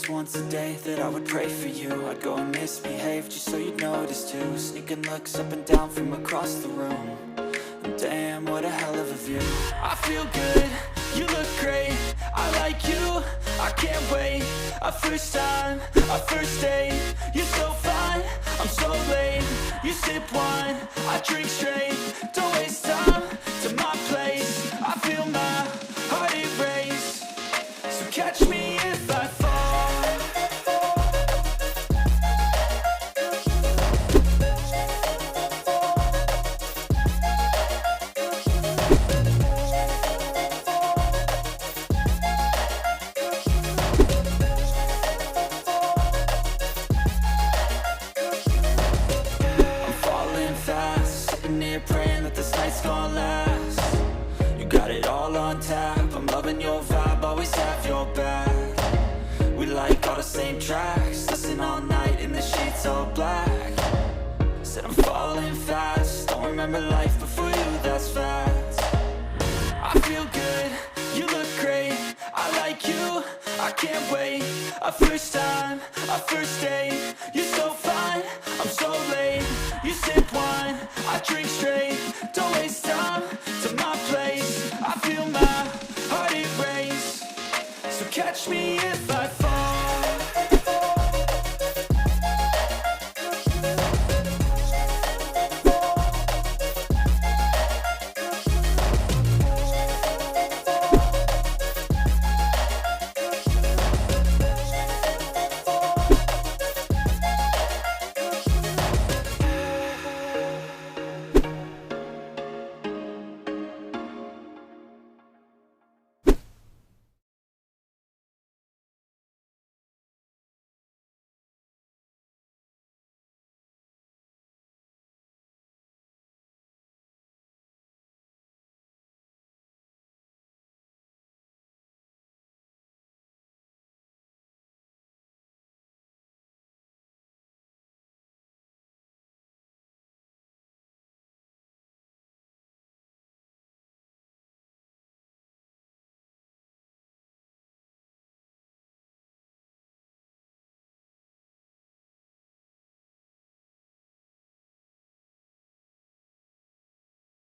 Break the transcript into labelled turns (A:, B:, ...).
A: least once a day that I would pray for you. I'd go and misbehave just so you'd notice too. Sneaking looks up and down from across the room. And damn, what a hell of a view. I feel good, you look great, I like you, I can't wait. A first time, a first date, you're so fine, I'm so late. You sip wine, I drink straight, don't waste time to my place. I feel my heart erase, so catch me if I fall. Praying that this night's gonna last. You got it all on tap, I'm loving your vibe, always have your back. We like all the same tracks, listen all night in the sheets all black. Said I'm falling fast, don't remember life before you, that's facts. I feel good, you look great, I like you, I can't wait. A first time, a first date, you're so fine, I'm so late. You sip wine, I drink straight, don't waste time to my place. I feel my heart erase, so catch me if I fall.